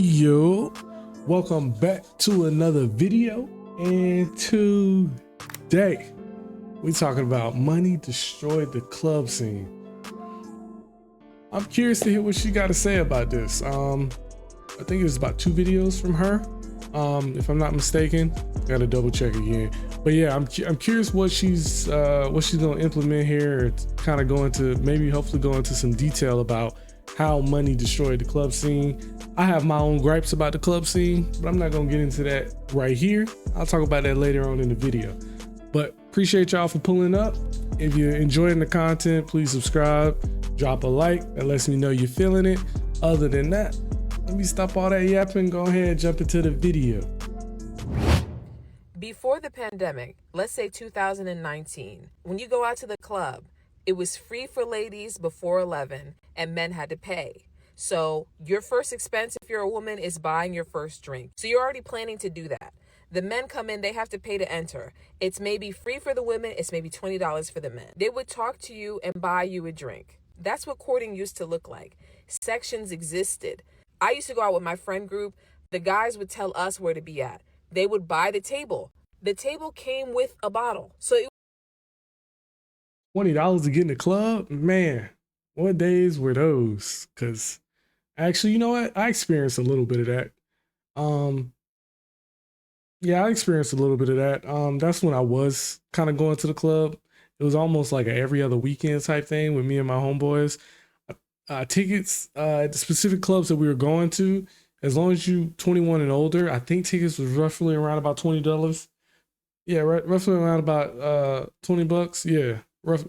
Yo, welcome back to another video, and today we're talking about money destroyed the club scene. I'm curious to hear what she got to say about this. I think it's about 2 videos from her, if I'm not mistaken. Gotta double check again, but yeah, I'm curious what she's gonna implement here, or kind of go into, maybe hopefully go into some detail about how money destroyed the club scene. I have my own gripes about the club scene, but I'm not gonna get into that right here. I'll talk about that later on in the video. But appreciate y'all for pulling up. If you're enjoying the content, please subscribe, drop a like. That lets me know you're feeling it. Other than that, let me stop all that yapping, go ahead and jump into the video. Before the pandemic, let's say 2019, when you go out to the club, it was free for ladies before 11 and men had to pay. So your first expense, if you're a woman, is buying your first drink. So you're already planning to do that. The men come in, they have to pay to enter. It's maybe free for the women, it's maybe $20 for the men. They would talk to you and buy you a drink. That's what courting used to look like. Sections existed. I used to go out with my friend group. The guys would tell us where to be at. They would buy the table. The table came with a bottle. So it $20 to get in the club? Man, what days were those? Because actually, you know what? I experienced a little bit of that. Yeah, I experienced a little bit of that. That's when I was kind of going to the club. It was almost like a every other weekend type thing with me and my homeboys. Tickets at the specific clubs that we were going to, as long as you 21 and older, I think tickets was roughly around about $20. Yeah, roughly around about $20.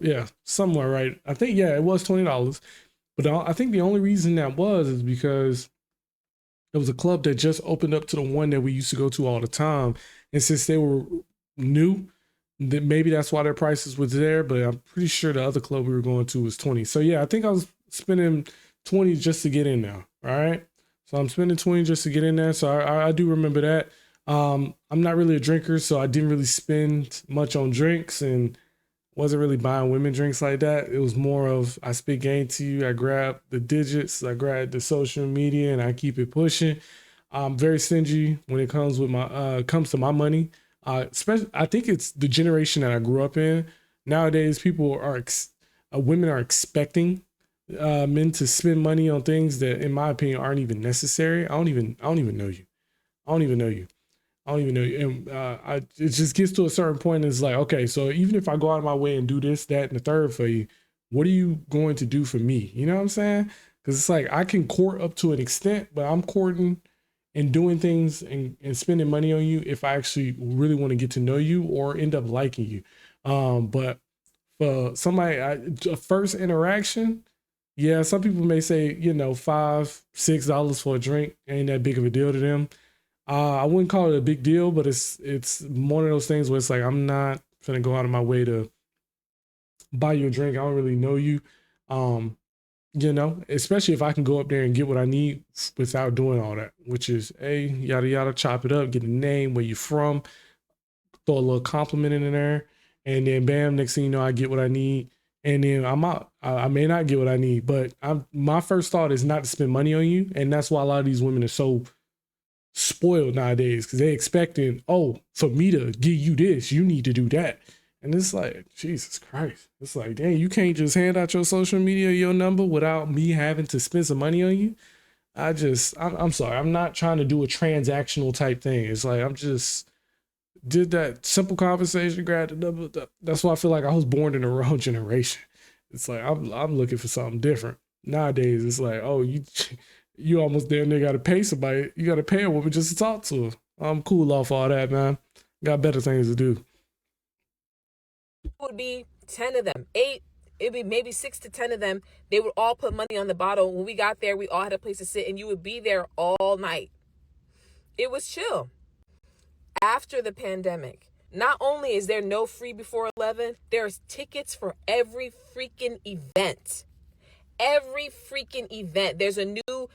Yeah, somewhere right. I think, yeah, it was $20. But I think the only reason that is because it was a club that just opened up to the one that we used to go to all the time. And since they were new, that maybe that's why their prices was there. But I'm pretty sure the other club we were going to was 20. So yeah, I think I was spending 20 just to get in there. All right. So I'm spending 20 just to get in there. So I do remember that. I'm not really a drinker, so I didn't really spend much on drinks and wasn't really buying women drinks like that. It was more of, I spit game to you, I grab the digits, I grab the social media, and I keep it pushing. I'm very stingy when it comes with my comes to my money. Especially, I think it's the generation that I grew up in. Nowadays, people are women are expecting men to spend money on things that, in my opinion, aren't even necessary. I don't even know you. I don't even know you. And it just gets to a certain point. And it's like, okay, so even if I go out of my way and do this, that, and the third for you, what are you going to do for me? You know what I'm saying? Because it's like, I can court up to an extent, but I'm courting and doing things and spending money on you if I actually really want to get to know you or end up liking you. But for somebody, a first interaction, yeah, some people may say, $5, $6 for a drink ain't that big of a deal to them. I wouldn't call it a big deal, but it's one of those things where it's like, I'm not gonna go out of my way to buy you a drink. I don't really know you. Especially if I can go up there and get what I need without doing all that, which is yada yada, chop it up, get a name, where you from, throw a little compliment in there, and then bam, next thing you know, I get what I need, and then I'm out. I may not get what I need, but my first thought is not to spend money on you, and that's why a lot of these women are so spoiled nowadays, because they expecting, for me to give you this, you need to do that. And it's like, Jesus Christ. It's like, dang, you can't just hand out your social media, your number, without me having to spend some money on you. I'm sorry. I'm not trying to do a transactional type thing. It's like, I'm just did that simple conversation, grabbed the number. That's why I feel like I was born in the wrong generation. It's like, I'm looking for something different. Nowadays, it's like, you almost damn near got to pay somebody. You got to pay a woman just to talk to her. I'm cool off all that, man. Got better things to do. It would be 10 of them, 8, it'd be maybe 6 to 10 of them. They would all put money on the bottle. When we got there, we all had a place to sit, and you would be there all night. It was chill. After the pandemic, not only is there no free before 11, there's tickets for every freaking event. Every freaking event. There's a new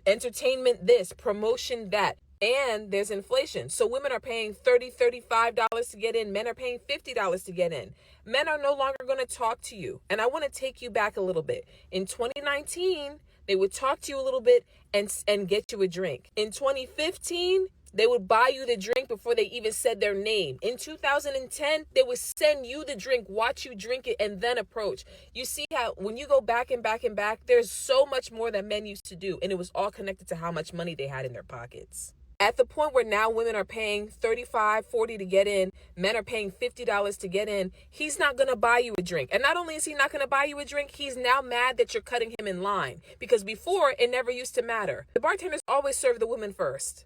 entertainment this, promotion that, and there's inflation. So women are paying $30, $35 to get in. Men are paying $50 to get in. Men are no longer going to talk to you. And I want to take you back a little bit. In 2019, They would talk to you a little bit and get you a drink. In 2015, they would buy you the drink before they even said their name. In 2010, they would send you the drink, watch you drink it, and then approach. You see how when you go back and back and back, there's so much more that men used to do, and it was all connected to how much money they had in their pockets. At the point where now women are paying $35, $40 to get in, men are paying $50 to get in, he's not going to buy you a drink. And not only is he not going to buy you a drink, he's now mad that you're cutting him in line. Because before, it never used to matter. The bartenders always serve the women first.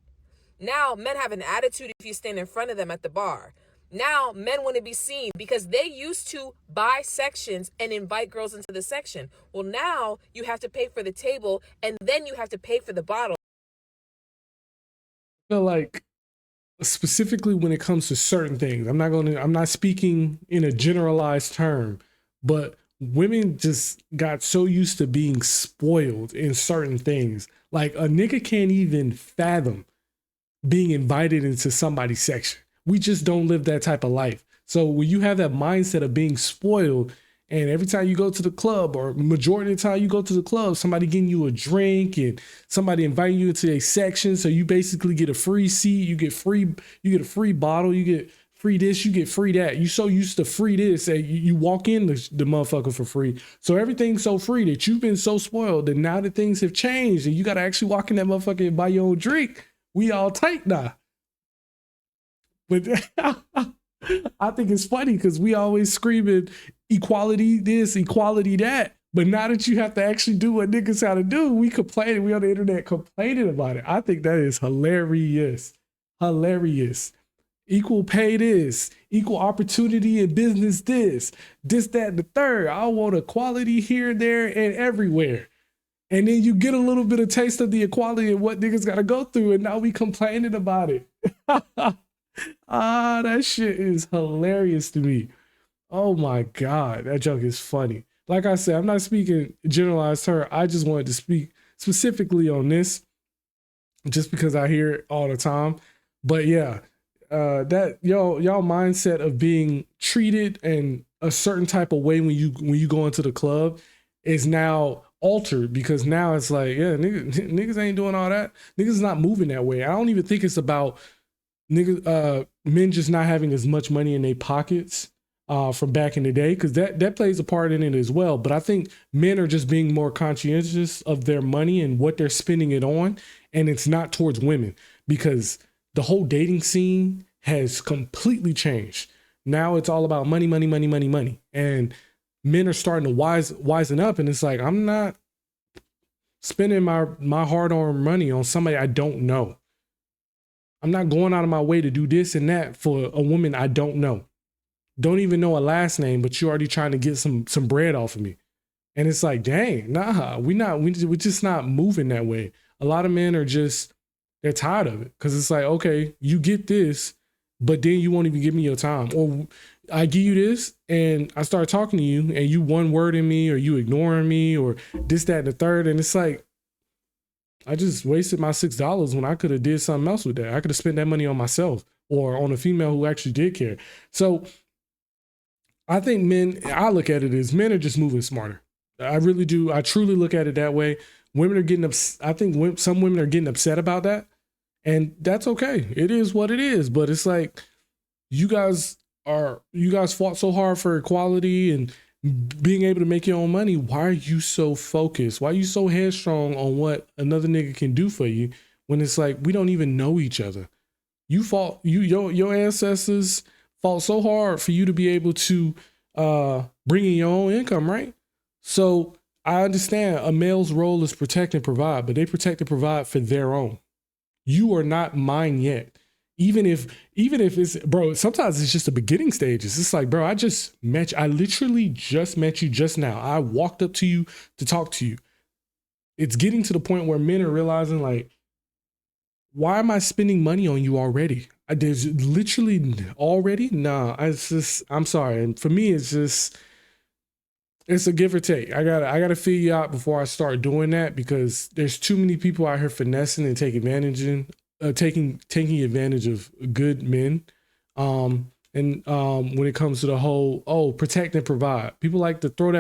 Now, men have an attitude if you stand in front of them at the bar. Now, men want to be seen because they used to buy sections and invite girls into the section. Well, now you have to pay for the table and then you have to pay for the bottle. I feel like specifically when it comes to certain things, I'm not speaking in a generalized term, but women just got so used to being spoiled in certain things. Like a nigga can't even fathom being invited into somebody's section. We just don't live that type of life. So when you have that mindset of being spoiled, and every time you go to the club, or majority of the time you go to the club, somebody getting you a drink and somebody inviting you into a section, so you basically get a free seat, you get a free bottle, you get free this, you get free that. You so used to free this that you walk in the motherfucker for free. So everything's so free that you've been so spoiled that now that things have changed and you got to actually walk in that motherfucker and buy your own drink. We all tight now. But I think it's funny because we always screaming equality this, equality that. But now that you have to actually do what niggas how to do, we complaining. We on the internet complaining about it. I think that is hilarious. Hilarious. Equal pay this, equal opportunity in business this, that, and the third. I want equality here, there, and everywhere. And then you get a little bit of taste of the equality and what niggas got to go through, and now we complaining about it. That shit is hilarious to me. Oh my God, that joke is funny. Like I said, I'm not speaking generalized term. I just wanted to speak specifically on this just because I hear it all the time. But yeah, that y'all mindset of being treated in a certain type of way when you go into the club is now altered, because now it's like, yeah, niggas ain't doing all that. Niggas not moving that way. I don't even think it's about men just not having as much money in their pockets from back in the day, because that plays a part in it as well. But I think men are just being more conscientious of their money and what they're spending it on, and it's not towards women, because the whole dating scene has completely changed. Now it's all about money, money, money, money, money, and men are starting to wisen up, and it's like, I'm not spending my hard-earned money on somebody I don't know. I'm not going out of my way to do this and that for a woman I don't know. Don't even know a last name, but you're already trying to get some bread off of me. And it's like, dang, nah, we're just not moving that way. A lot of men are just, they're tired of it, because it's like, okay, you get this, but then you won't even give me your time. Or I give you this and I start talking to you and you one word in me, or you ignoring me, or this, that, and the third. And it's like, I just wasted my $6 when I could have did something else with that. I could have spent that money on myself or on a female who actually did care. So I think men, I look at it as men are just moving smarter. I really do. I truly look at it that way. Women are getting I think some women are getting upset about that, and that's okay. It is what it is. But it's like, you guys fought so hard for equality and being able to make your own money. Why are you so focused? Why are you so headstrong on what another nigga can do for you, when it's like, we don't even know each other? Your ancestors fought so hard for you to be able to bring in your own income, right? So I understand a male's role is protect and provide, but they protect and provide for their own. You are not mine yet. Even if it's, bro, sometimes it's just the beginning stages. It's like, bro, I literally just met you just now. I walked up to you to talk to you. It's getting to the point where men are realizing, like, why am I spending money on you already? There's literally already? Nah, I'm sorry. And for me, it's a give or take. I gotta figure you out before I start doing that, because there's too many people out here finessing and taking advantage of good men. When it comes to the whole, protect and provide, people like to throw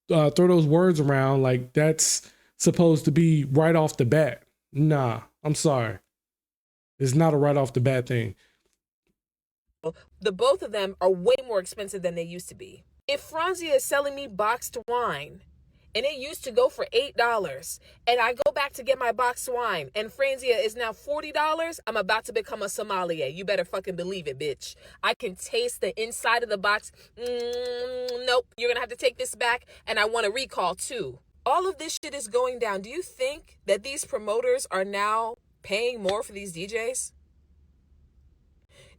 those words around like that's supposed to be right off the bat. Nah, I'm sorry. It's not a right off the bat thing. The both of them are way more expensive than they used to be. If Franzia is selling me boxed wine and it used to go for $8 and I go back to get my boxed wine and Franzia is now $40, I'm about to become a sommelier. You better fucking believe it, bitch. I can taste the inside of the box. Nope, you're gonna have to take this back and I want a recall too. All of this shit is going down. Do you think that these promoters are now paying more for these DJs?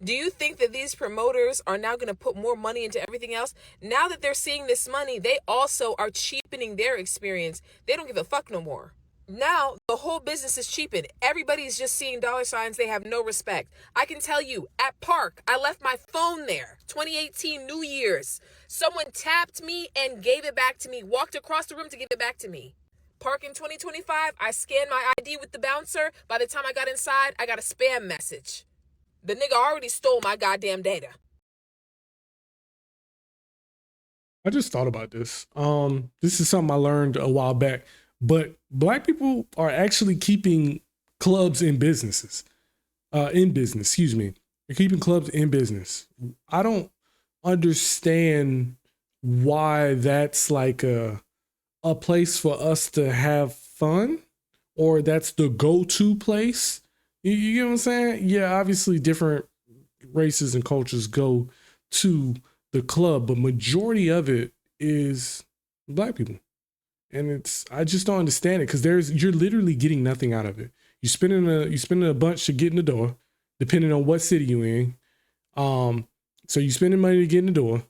Do you think that these promoters are now going to put more money into everything else? Now that they're seeing this money, they also are cheapening their experience. They don't give a fuck no more. Now, the whole business is cheapened. Everybody's just seeing dollar signs. They have no respect. I can tell you, at Park, I left my phone there. 2018 New Year's. Someone tapped me and gave it back to me, walked across the room to give it back to me. Park in 2025, I scanned my ID with the bouncer. By the time I got inside, I got a spam message. The nigga already stole my goddamn data. I just thought about this. This is something I learned a while back, but black people are actually keeping clubs in businesses. In business, excuse me. They're keeping clubs in business. I don't understand why that's like a place for us to have fun, or that's the go-to place. You get what I'm saying? Yeah, obviously different races and cultures go to the club, but majority of it is black people. And I just don't understand it, because you're literally getting nothing out of it. You're spending a bunch to get in the door, depending on what city you're in. So you spending money to get in the door.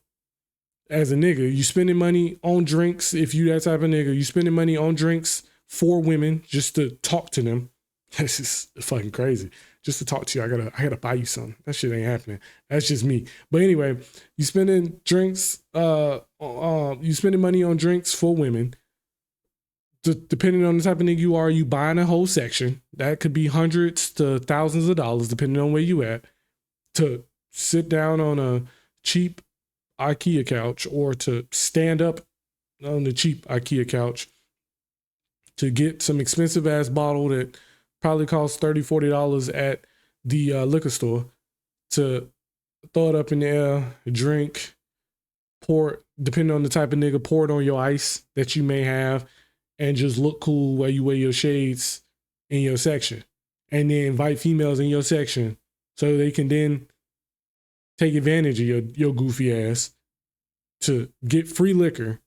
As a nigga, you spending money on drinks. If you that type of nigga, you spending money on drinks for women just to talk to them. That's just fucking crazy. Just to talk to you, I gotta buy you something. That shit ain't happening. That's just me. But anyway, you spending drinks, you spending money on drinks for women. Depending on the type of nigga you are, you buying a whole section. That could be hundreds to thousands of dollars, depending on where you at, to sit down on a cheap IKEA couch, or to stand up on the cheap IKEA couch to get some expensive ass bottle that probably costs $30-$40 at the liquor store, to throw it up in the air, drink, pour it, depending on the type of nigga, pour it on your ice that you may have, and just look cool while you wear your shades in your section. And then invite females in your section so they can then take advantage of your goofy ass to get free liquor.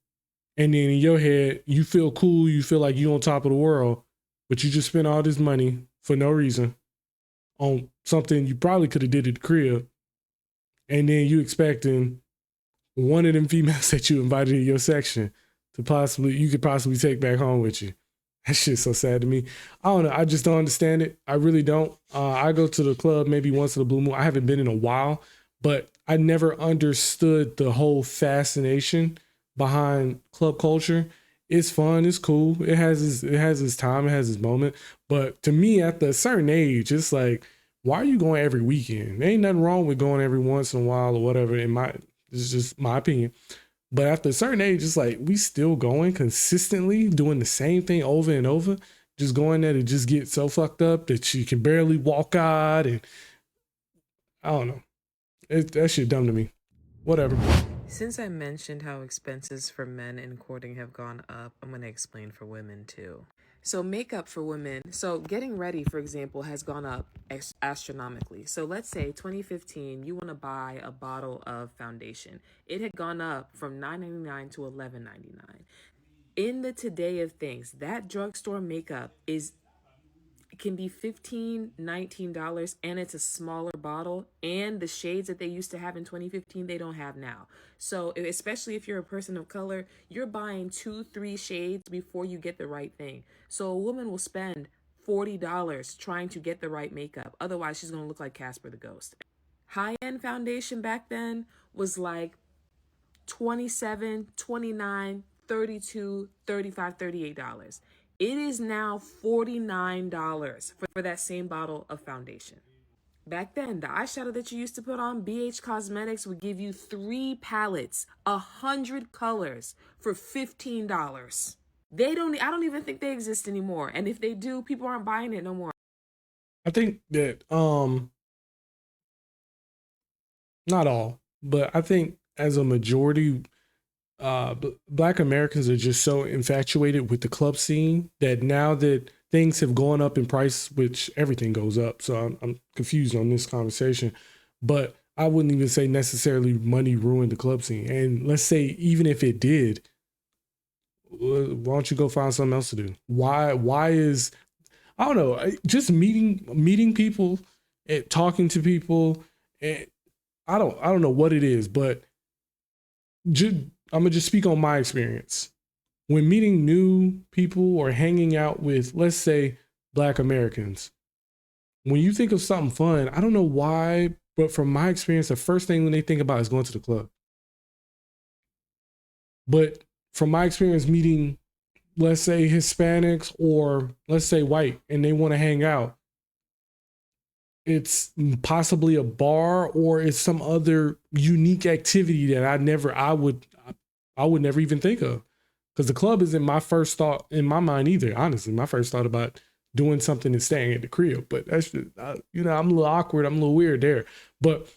And then in your head, you feel cool, you feel like you on top of the world, but you just spent all this money for no reason on something you probably could have did at the crib. And then you expecting one of them females that you invited in your section you could possibly take back home with you. That shit's so sad to me. I don't know. I just don't understand it. I really don't. I go to the club maybe once in a blue moon. I haven't been in a while, but I never understood the whole fascination behind club culture. It's fun. It's cool. It has its time. It has its moment. But to me, at a certain age, it's like, why are you going every weekend? There ain't nothing wrong with going every once in a while or whatever. It's just my opinion. But after a certain age, it's like, we still going consistently, doing the same thing over and over, just going there to just get so fucked up that you can barely walk out. And I don't know. That shit dumb to me. Whatever. Since I mentioned how expenses for men in courting have gone up, I'm going to explain for women too. So makeup for women, so getting ready, for example, has gone up astronomically. So let's say 2015, you want to buy a bottle of foundation. It had gone up from $9.99 to $11.99. In the today of things, that drugstore makeup can be $15-$19, and it's a smaller bottle, and the shades that they used to have in 2015 they don't have now. So especially if you're a person of color, you're buying 2-3 shades before you get the right thing. So a woman will spend $40 trying to get the right makeup, otherwise she's going to look like Casper the Ghost. High-end foundation back then was like 27, 29, 32, 35, $38. It is now $49 for that same bottle of foundation. Back then, the eyeshadow that you used to put on, BH Cosmetics would give you 3 palettes, 100 colors for $15. I don't even think they exist anymore. And if they do, people aren't buying it no more. I think that not all, but I think as a majority, Black Americans are just so infatuated with the club scene that now that things have gone up in price, which everything goes up, so I'm confused on this conversation, but I wouldn't even say necessarily money ruined the club scene. And let's say even if it did, why don't you go find something else to do? Why is I don't know, just meeting people and talking to people, and I don't know what it is, but I'm gonna just speak on my experience. When meeting new people or hanging out with, let's say, Black Americans, when you think of something fun, I don't know why, but from my experience, the first thing when they think about is going to the club. But from my experience meeting, let's say, Hispanics or let's say white, and they want to hang out, it's possibly a bar or it's some other unique activity that I would never even think of, because the club isn't my first thought in my mind either. Honestly, my first thought about doing something and staying at the crib, but that's just, I'm a little awkward, I'm a little weird there, but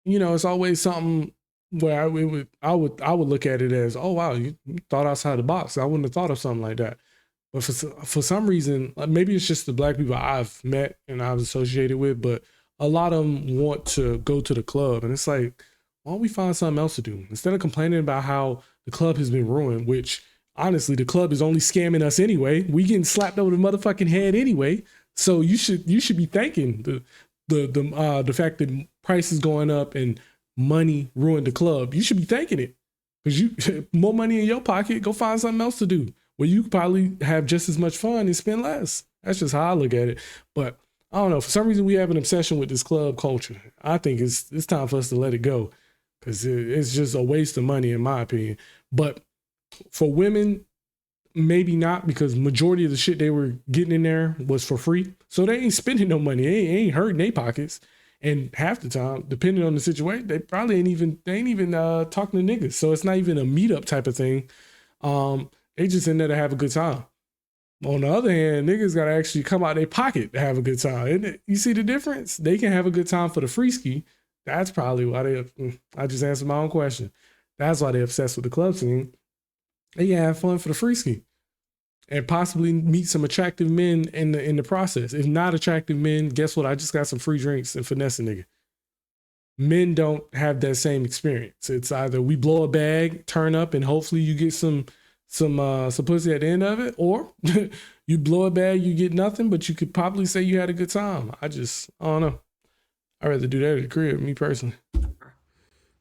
it's always something where I would look at it as, oh wow, you thought outside the box. I wouldn't have thought of something like that. But for some reason, maybe it's just the Black people I've met and I've associated with, but a lot of them want to go to the club, and it's like, why don't we find something else to do instead of complaining about how the club has been ruined? Which honestly, the club is only scamming us anyway. We getting slapped over the motherfucking head anyway. So you should be thanking the fact that price is going up and money ruined the club. You should be thanking it, because you more money in your pocket. Go find something else to do where you could probably have just as much fun and spend less. That's just how I look at it. But I don't know. For some reason, we have an obsession with this club culture. I think it's time for us to let it go, because it's just a waste of money, in my opinion. But for women, maybe not, because majority of the shit they were getting in there was for free. So they ain't spending no money. They ain't hurting their pockets. And half the time, depending on the situation, they probably ain't even talking to niggas. So it's not even a meetup type of thing. They just in there to have a good time. On the other hand, niggas gotta actually come out their pocket to have a good time. Isn't it? You see the difference? They can have a good time for the free ski. That's probably why I just answered my own question. That's why they're obsessed with the club scene. They can have fun for the free ski and possibly meet some attractive men in the process. If not attractive men, guess what? I just got some free drinks and finesse a nigga. Men don't have that same experience. It's either we blow a bag, turn up, and hopefully you get some pussy at the end of it, or you blow a bag, you get nothing, but you could probably say you had a good time. I don't know. I'd rather do that at the crib, me personally.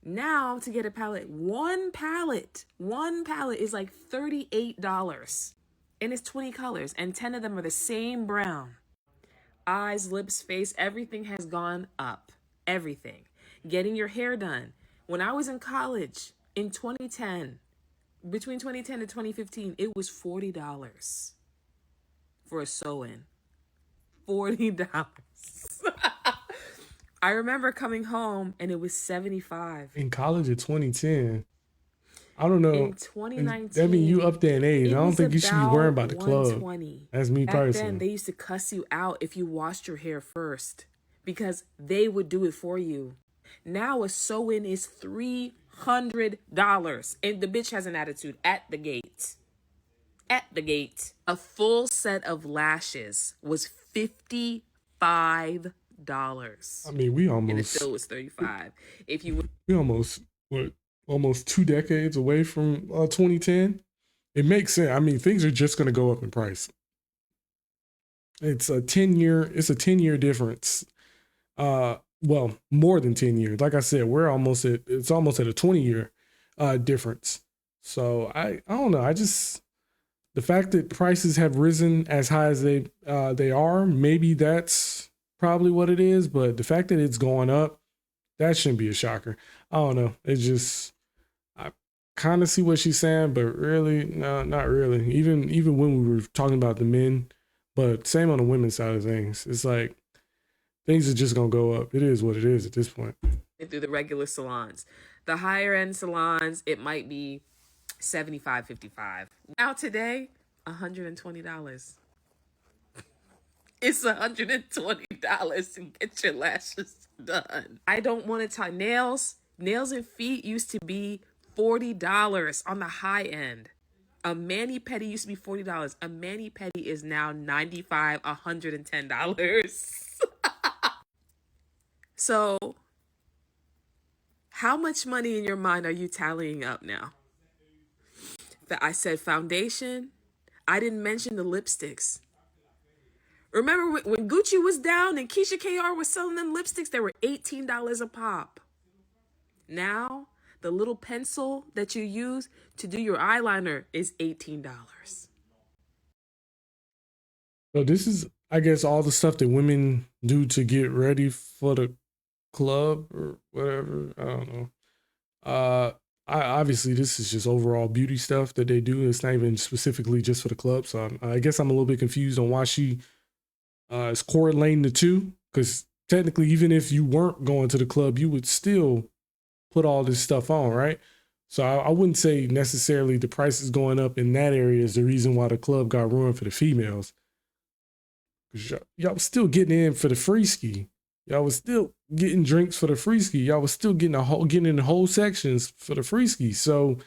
Now to get a palette, one palette is like $38. And it's 20 colors, and 10 of them are the same brown. Eyes, lips, face, everything has gone up. Everything. Getting your hair done. When I was in college in 2010, between 2010 and 2015, it was $40 for a sew-in. $40. I remember coming home and it was $75. In college in 2010, I don't know. In 2019, that mean you up there in age. I don't think you should be worrying about the club. That's me Back personally. then, they used to cuss you out if you washed your hair first, because they would do it for you. Now a sew-in is $300, and the bitch has an attitude at the gate. At the gate. A full set of lashes was $55. I mean, we almost. And it still was $35. If you we almost 2 decades away from 2010. It makes sense. I mean, things are just going to go up in price. It's a 10-year difference. Well, more than 10 years. Like I said, it's almost at a 20-year difference. So I don't know. The fact that prices have risen as high as they are, maybe that's probably what it is. But the fact that it's going up, that shouldn't be a shocker. I don't know. It's just, I kind of see what she's saying, but really, no, not really. Even when we were talking about the men, but same on the women's side of things. It's like things are just gonna go up. It is what it is at this point. through the regular salons. The higher end salons, it might be $75.55. Now today, $120. It's $120 to get your lashes done. I don't want to talk nails. Nails and feet used to be $40 on the high end. A mani-pedi used to be $40. A mani-pedi is now $95, $110. So, how much money in your mind are you tallying up now? I said foundation. I didn't mention the lipsticks. Remember when Gucci was down and Keisha KR was selling them lipsticks? They were $18 a pop. Now, the little pencil that you use to do your eyeliner is $18. So this is, I guess, all the stuff that women do to get ready for the club or whatever. I don't know. Obviously this is just overall beauty stuff that they do. It's not even specifically just for the club. So I guess I'm a little bit confused on why she is correlating the two. Because technically, even if you weren't going to the club, you would still put all this stuff on, right? So I wouldn't say necessarily the price is going up in that area is the reason why the club got ruined for the females. Because y'all was still getting in for the free ski. Y'all was still getting drinks for the free ski. Y'all was still getting in the whole sections for the free ski. So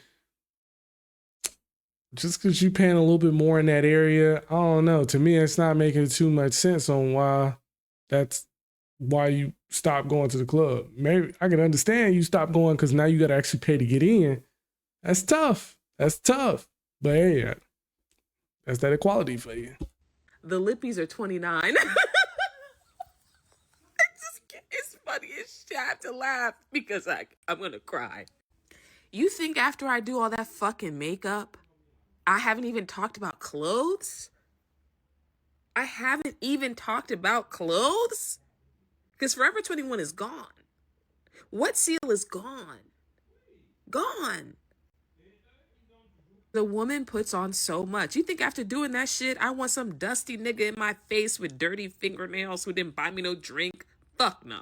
just because you paying a little bit more in that area, I don't know. To me, it's not making too much sense on why you stop going to the club. Maybe I can understand you stop going because now you got to actually pay to get in. That's tough. That's tough. But hey, that's that equality for you. The lippies are $29. It's funny as shit. I have to laugh because I'm going to cry. You think after I do all that fucking makeup, I haven't even talked about clothes? I haven't even talked about clothes? Because Forever 21 is gone. What Seal is gone? Gone. The woman puts on so much. You think after doing that shit, I want some dusty nigga in my face with dirty fingernails who didn't buy me no drink? Fuck no.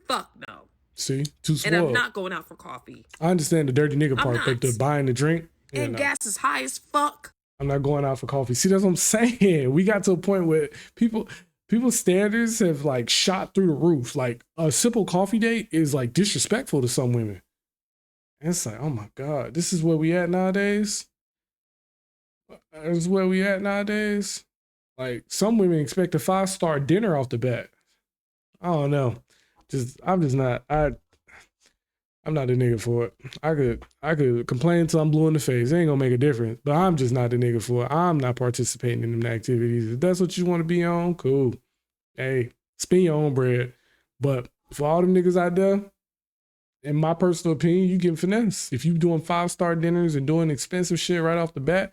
Fuck no. See, too spoiled. And I'm not going out for coffee. I understand the dirty nigga part, but the buying the drink. And gas is high as fuck. I'm not going out for coffee. See, that's what I'm saying. We got to a point where people's standards have like shot through the roof. Like a simple coffee date is like disrespectful to some women. And it's like, oh my God, this is where we at nowadays. This is where we at nowadays. Like some women expect a 5-star dinner off the bat. I don't know. I'm not the nigga for it. I could complain until I'm blue in the face. It ain't gonna make a difference. But I'm just not the nigga for it. I'm not participating in them activities. If that's what you want to be on, cool. Hey, spend your own bread. But for all them niggas out there, in my personal opinion, you getting finesse. If you doing 5-star dinners and doing expensive shit right off the bat,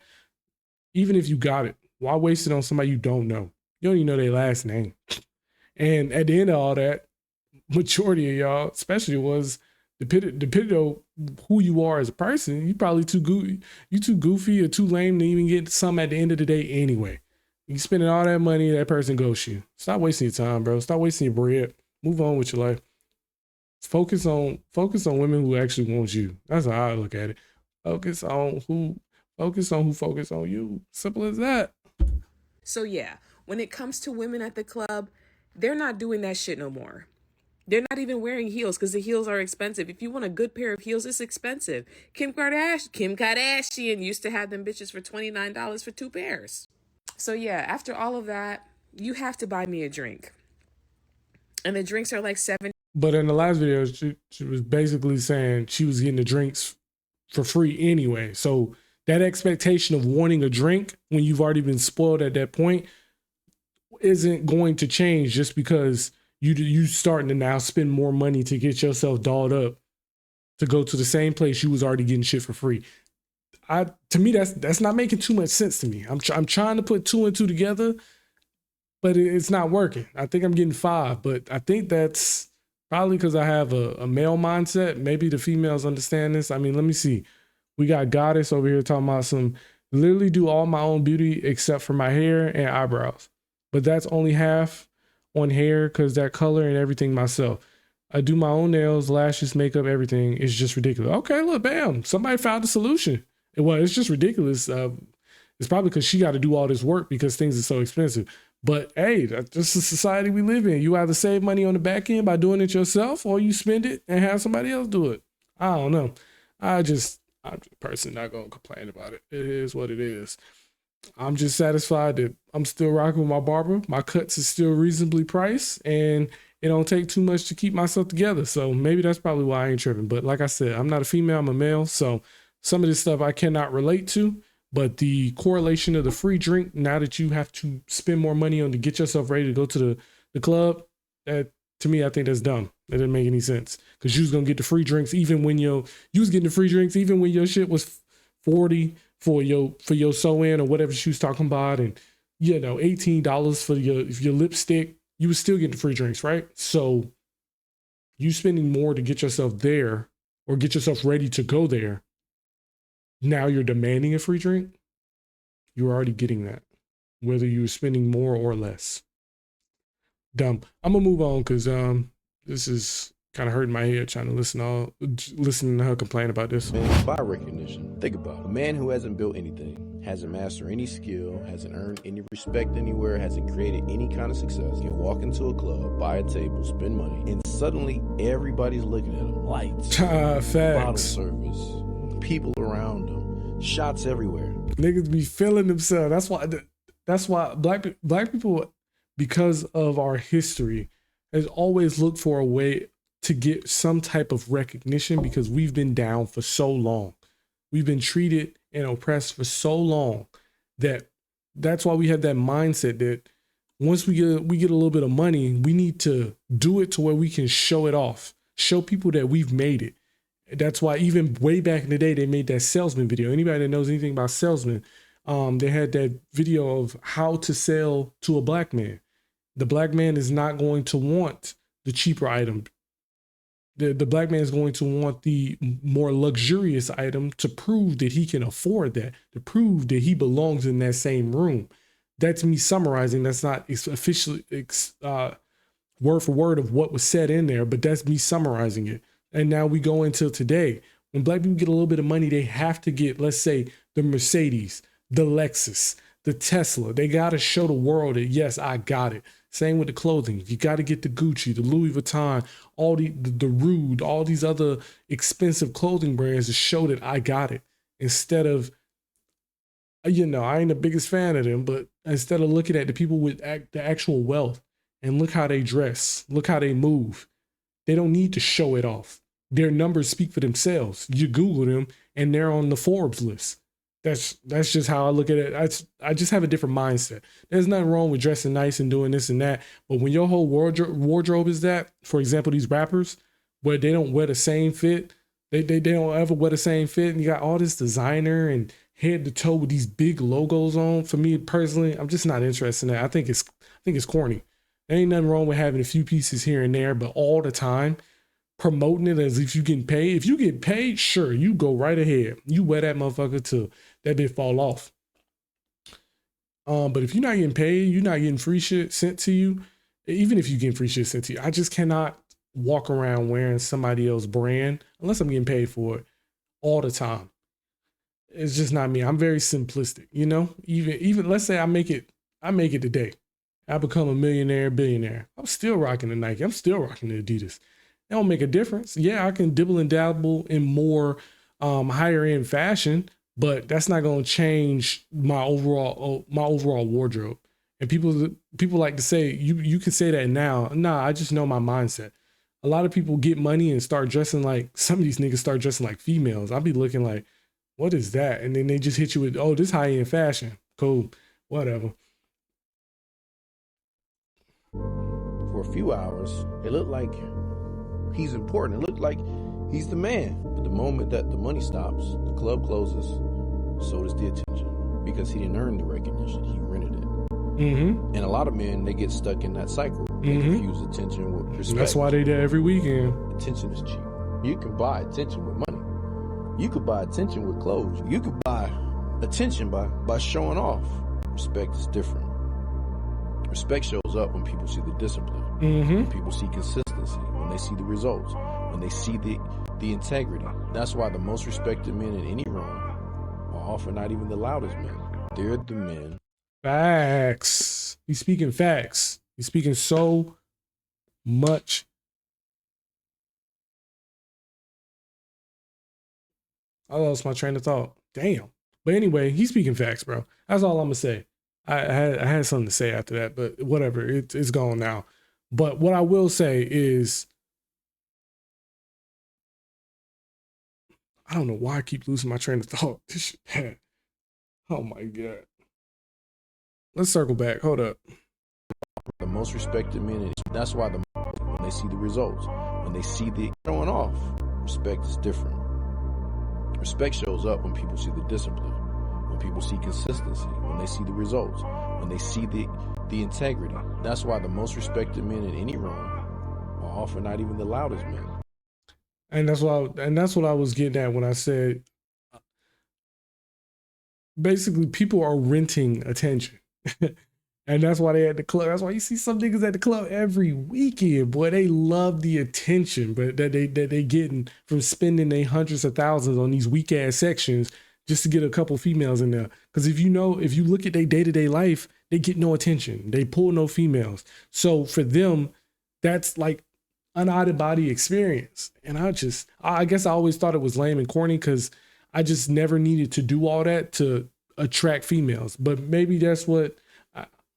even if you got it, why waste it on somebody you don't know? You don't even know their last name. And at the end of all that, majority of y'all, especially was depending on who you are as a person, you probably too goofy or too lame to even get some at the end of the day anyway. You spending all that money, that person ghosts you. Stop wasting your time, bro. Stop wasting your bread. Move on with your life. Focus on women who actually want you. That's how I look at it. Focus on who focus on you. Simple as that. So yeah, when it comes to women at the club, they're not doing that shit no more. They're not even wearing heels because the heels are expensive. If you want a good pair of heels, it's expensive. Kim Kardashian used to have them bitches for $29 for 2 pairs. So yeah, after all of that, you have to buy me a drink. And the drinks are like $7. But in the last video, she was basically saying she was getting the drinks for free anyway. So that expectation of wanting a drink when you've already been spoiled at that point isn't going to change just because you starting to now spend more money to get yourself dolled up to go to the same place you was already getting shit for free. To me, that's not making too much sense to me. I'm trying to put 2 and 2 together, but it's not working. I think I'm getting 5, but I think that's probably because I have a male mindset. Maybe the females understand this. I mean, let me see. We got Goddess over here talking about literally do all my own beauty except for my hair and eyebrows. But that's only half on hair because that color and everything myself. I do my own nails, lashes, makeup, everything. It's just ridiculous. Okay, look, bam, somebody found a solution. Well, it's just ridiculous. It's probably because she got to do all this work because things are so expensive. But hey, that's just the society we live in. You either save money on the back end by doing it yourself, or you spend it and have somebody else do it. I don't know. I'm just personally not gonna complain about it. It is what it is. I'm just satisfied that I'm still rocking with my barber. My cuts is still reasonably priced, and it don't take too much to keep myself together. So maybe that's probably why I ain't tripping. But like I said, I'm not a female, I'm a male. So some of this stuff I cannot relate to. But the correlation of the free drink, now that you have to spend more money on to get yourself ready to go to the club, that to me, I think that's dumb. That didn't make any sense. Because you was gonna get the free drinks even when you was getting the free drinks even when your shit was 40 for your sew-in or whatever she was talking about, and $18 for your lipstick, you was still getting free drinks, right? So you spending more to get yourself there or get yourself ready to go there. Now you're demanding a free drink. You're already getting that, whether you're spending more or less. Dumb. I'm gonna move on because this is kind of hurting my head trying to listening to her complain about this. Man, by recognition. Think about it. A man who hasn't built anything, hasn't mastered any skill, hasn't earned any respect anywhere, hasn't created any kind of success, can walk into a club, buy a table, spend money, and suddenly everybody's looking at him. Lights, bottle service, people around them, shots everywhere. Niggas be feeling themselves. That's why black people, because of our history, has always looked for a way to get some type of recognition because we've been down for so long. We've been treated and oppressed for so long that's why we have that mindset that once we get a little bit of money, we need to do it to where we can show it off, show people that we've made it. That's why even way back in the day, they made that salesman video. Anybody that knows anything about salesmen, they had that video of how to sell to a black man. The black man is not going to want the cheaper item. The black man is going to want the more luxurious item to prove that he can afford that, to prove that he belongs in that same room. That's me summarizing. That's not officially word for word of what was said in there, but that's me summarizing it. And now we go into today. When black people get a little bit of money, they have to get, let's say, the Mercedes, the Lexus, the Tesla. They got to show the world that, yes, I got it. Same with the clothing. You got to get the Gucci, the Louis Vuitton, all the Rude, all these other expensive clothing brands to show that I got it. Instead of, I ain't the biggest fan of them, but instead of looking at the people with the actual wealth and look how they dress, look how they move, they don't need to show it off. Their numbers speak for themselves. You Google them and they're on the Forbes list. That's just how I look at it. I just have a different mindset. There's nothing wrong with dressing nice and doing this and that. But when your whole wardrobe is that, for example, these rappers, where they don't wear the same fit, they don't ever wear the same fit, and you got all this designer and head to toe with these big logos on. For me personally, I'm just not interested in that. I think it's corny. There ain't nothing wrong with having a few pieces here and there, but all the time promoting it as if you getting paid. If you get paid, sure, you go right ahead. You wear that motherfucker till that bit fall off. But if you're not getting paid, you're not getting free shit sent to you. Even if you get free shit sent to you, I just cannot walk around wearing somebody else's brand unless I'm getting paid for it all the time. It's just not me. I'm very simplistic, Even let's say I make it today. I become a millionaire, billionaire. I'm still rocking the Nike. I'm still rocking the Adidas. It don't make a difference. Yeah, I can dibble and dabble in more higher end fashion, but that's not going to change my overall wardrobe. And people like to say you can say that now. Nah, I just know my mindset. A lot of people get money and start dressing like, some of these niggas start dressing like females. I'll be looking like, what is that? And then they just hit you with, oh, this high end fashion. Cool, whatever. For a few hours, it looked like he's important. It looked like he's the man. But the moment that the money stops, the club closes, so does the attention. Because he didn't earn the recognition, he rented it. Mm-hmm. And a lot of men, they get stuck in that cycle. They confuse attention with respect. That's why they there every weekend. Attention is cheap. You can buy attention with money. You could buy attention with clothes. You could buy attention by showing off. Respect is different. Respect shows up when people see the discipline, when people see consistency, when when they see the results, when they see the integrity. That's why the most respected men in any room are often not even the loudest men. They're the men. Facts. He's speaking facts. He's speaking so much. I lost my train of thought. Damn. But anyway, he's speaking facts, bro. That's all I'm gonna say. I had something to say after that, but whatever. It's gone now. But what I will say is, I don't know why I keep losing my train of thought. This shit bad. Oh my God. Let's circle back. Hold up. The most respected men in. That's why when they see the results, when they see the showing off, respect is different. Respect shows up when people see the discipline, when people see consistency, when they see the results, when they see the integrity. That's why the most respected men in any room are often not even the loudest men. And that's what I was getting at when I said, basically, people are renting attention. And that's why they at the club. That's why you see some niggas at the club every weekend. Boy, they love the attention, but that they getting from spending their hundreds of thousands on these weak ass sections just to get a couple females in there. Because if you look at their day-to-day life, they get no attention. They pull no females. So for them, that's like an out of body experience. And I guess I always thought it was lame and corny because I just never needed to do all that to attract females. But maybe that's what,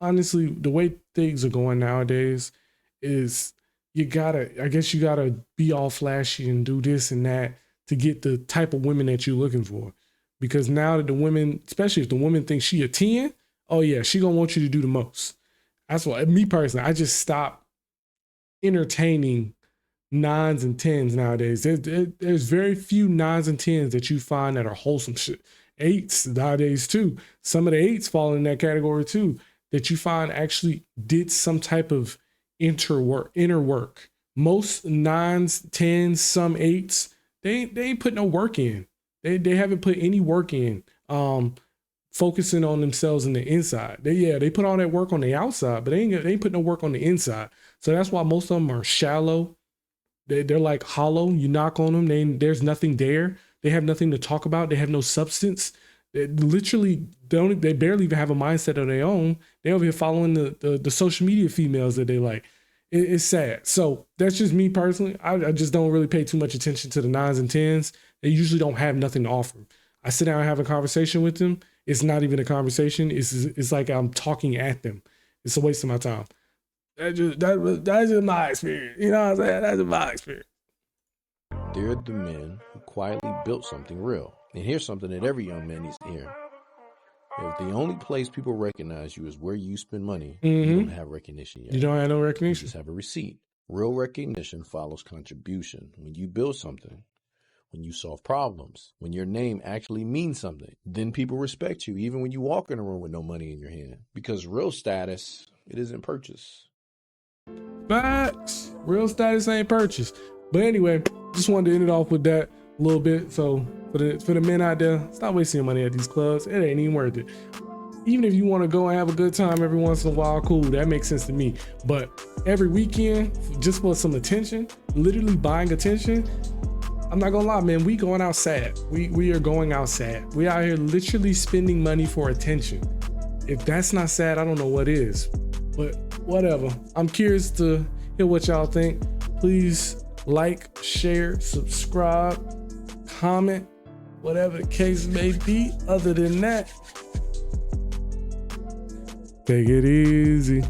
honestly, the way things are going nowadays is you gotta be all flashy and do this and that to get the type of women that you're looking for. Because now that the women, especially if the woman thinks she a 10, oh yeah, she gonna want you to do the most. That's why, me personally, I just stopped entertaining 9s and 10s nowadays. There's very few 9s and 10s that you find that are wholesome shit. 8s nowadays too. Some of the 8s fall in that category too, that you find actually did some type of inner work. Most 9s, 10s, some 8s, they ain't put no work in. They haven't put any work in. Focusing on themselves in the inside. They put all that work on the outside, but they ain't put no work on the inside. So that's why most of them are shallow. They're like hollow. You knock on them, there's nothing there. They have nothing to talk about. They have no substance. They barely even have a mindset of their own. They over here following the social media females that they like. It's sad. So that's just me personally. I just don't really pay too much attention to the 9s and 10s. They usually don't have nothing to offer. I sit down and have a conversation with them. It's not even a conversation. It's like I'm talking at them. It's a waste of my time. That's just my experience. You know what I'm saying? That's just my experience. They're the men who quietly built something real. And here's something that every young man needs to hear. If the only place people recognize you is where you spend money, you don't have recognition yet. You don't have no recognition. You just have a receipt. Real recognition follows contribution. When you build something, when you solve problems, when your name actually means something, then people respect you, even when you walk in a room with no money in your hand. Because real status, it isn't purchased. Facts. Real status ain't purchased. But anyway, just wanted to end it off with that a little bit. So for the men out there, stop wasting your money at these clubs. It ain't even worth it. Even if you want to go and have a good time every once in a while, cool, that makes sense to me. But every weekend, just for some attention, literally buying attention, I'm not gonna lie, man, we going out sad. We are going out sad. We out here literally spending money for attention. If that's not sad, I don't know what is. But whatever. I'm curious to hear what y'all think. Please like, share, subscribe, comment, whatever the case may be. Other than that, take it easy.